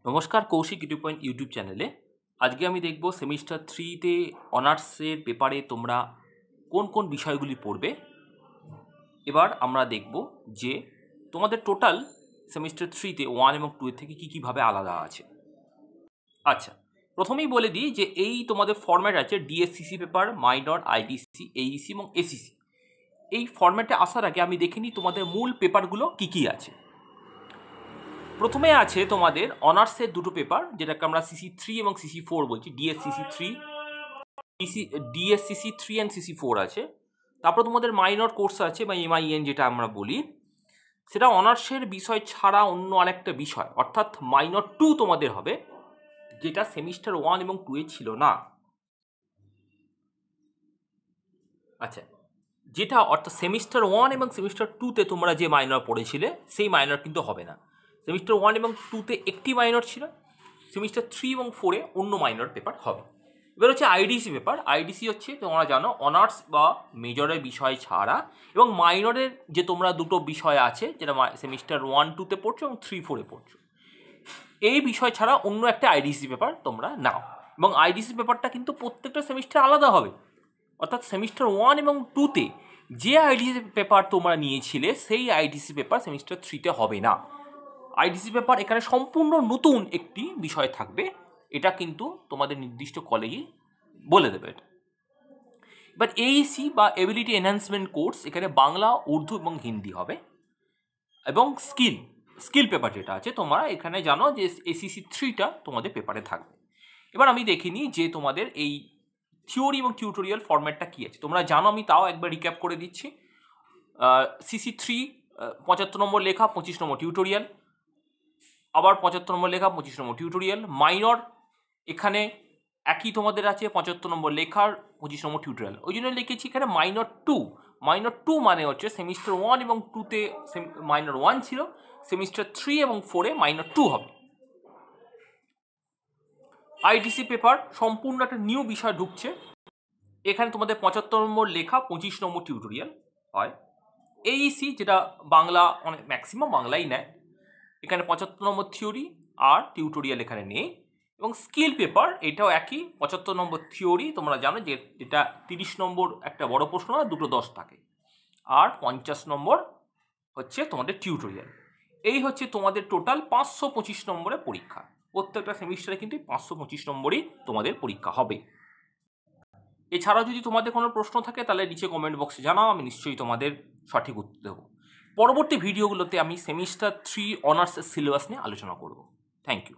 নমস্কার, কৌশিক ইউটিউব চ্যানেলে আজকে আমি দেখব সেমিস্টার 3-তে অনার্সের পেপারে তোমরা কোন কোন বিষয়গুলি পড়বে। এবার আমরা দেখব যে তোমাদের টোটাল সেমিস্টার 3-তে 1 এবং 2 এর থেকে কীভাবে আলাদা আছে। আচ্ছা, প্রথমেই বলে দিই যে এই তোমাদের ফরম্যাট আছে ডিএসসিসি পেপার, মাইনর, আইডিসি, এইইসি এবং এসিসি। এই ফরম্যাটে আসার আগে আমি দেখে নিই তোমাদের মূল পেপারগুলো কী আছে। প্রথমে আছে তোমাদের অনার্সের দুটো পেপার, যেটাকে আমরা CC3 এবং CC4 বলছি। ডিএসসিসি 3 অ্যান্ড CC4 আছে। তারপর তোমাদের মাইনর কোর্স আছে বা MIN যেটা আমরা বলি, সেটা অনার্সের বিষয় ছাড়া অন্য আরেকটা বিষয়, অর্থাৎ মাইনর 2 তোমাদের হবে, যেটা সেমিস্টার 1 এবং 2 এ ছিল না। আচ্ছা, যেটা অর্থাৎ সেমিস্টার 1 এবং সেমিস্টার 2-তে তোমরা যে মাইনর পড়েছিলে সেই মাইনর কিন্তু হবে না। সেমিস্টার 1 এবং 2-তে একটি মাইনর ছিল, সেমিস্টার 3 এবং 4-এ অন্য মাইনর পেপার হবে। এবার হচ্ছে আইডিসি পেপার। আইডিসি হচ্ছে তোমরা জানো অনার্স বা মেজরের বিষয় ছাড়া এবং মাইনরের যে তোমরা দুটো বিষয় আছে, যেটা সেমিস্টার 1-2-তে পড়ছো এবং 3-4-এ পড়ছো, এই বিষয় ছাড়া অন্য একটা আইডিসি পেপার তোমরা নাও। এবং আইডিসি পেপারটা কিন্তু প্রত্যেকটা সেমিস্টার আলাদা হবে, অর্থাৎ সেমিস্টার 1 এবং 2-তে যে আইডিসি পেপার তোমরা নিয়েছিলে সেই আইডিসি পেপার সেমিস্টার 3-তে হবে না। আইডিসি পেপার এখানে সম্পূর্ণ নতুন একটি বিষয় থাকবে, এটা কিন্তু তোমাদের নির্দিষ্ট কলেজই বলে দেবে। এবার এইসি বা এবিলিটি এনহ্যান্সমেন্ট কোর্স, এখানে বাংলা, উর্দু এবং হিন্দি হবে। এবং স্কিল পেপার যেটা আছে তোমরা এখানে জানো যে এসিসি 3টা তোমাদের পেপারে থাকবে। এবার আমি দেখিনি যে তোমাদের এই থিওরি এবং টিউটোরিয়াল ফরম্যাটটা কী আছে। তোমরা জানো, আমি তাও একবার রিক্যাপ করে দিচ্ছি। CC3 75 নম্বর লেখা, 25 নম্বর টিউটোরিয়াল, আবার 75 নম্বর লেখা, 25 নম্বর টিউটোরিয়াল। মাইনর এখানে একই তোমাদের আছে, 75 নম্বর লেখার 25 নম্বর টিউটোরিয়াল। ওই জন্য লিখেছি এখানে মাইনর 2। মাইনর 2 মানে হচ্ছে সেমিস্টার 1 এবং 2-তে মাইনর 1 ছিল, সেমিস্টার 3 এবং 4-এ মাইনর 2 হবে। আইডিসি পেপার সম্পূর্ণ একটা নিউ বিষয় ঢুকছে, এখানে তোমাদের 75 নম্বর লেখা, 25 নম্বর টিউটোরিয়াল হয়। এইসি যেটা বাংলা, অনেক ম্যাক্সিমাম বাংলাই নেয়, এখানে 75 নম্বর থিওরি আর টিউটোরিয়াল এখানে নেই। এবং স্কিল পেপার এটাও একই, 75 নম্বর থিওরি, তোমরা জানো যে এটা 30 নম্বর একটা বড় প্রশ্ন আর দুটো 10 থাকে, আর 50 নম্বর হচ্ছে তোমাদের টিউটোরিয়াল। এই হচ্ছে তোমাদের টোটাল 525 নম্বরের পরীক্ষা। প্রত্যেকটা সেমিস্টারে কিন্তু 525 নম্বরই তোমাদের পরীক্ষা হবে। এছাড়াও যদি তোমাদের কোনো প্রশ্ন থাকে তাহলে নিচে কমেন্ট বক্সে জানাও, আমি নিশ্চয়ই তোমাদের সঠিক উত্তর দেবো। পরবর্তী ভিডিওগুলোতে আমি সেমিস্টার 3 অনার্সের সিলেবাস নিয়ে আলোচনা করব। Thank you.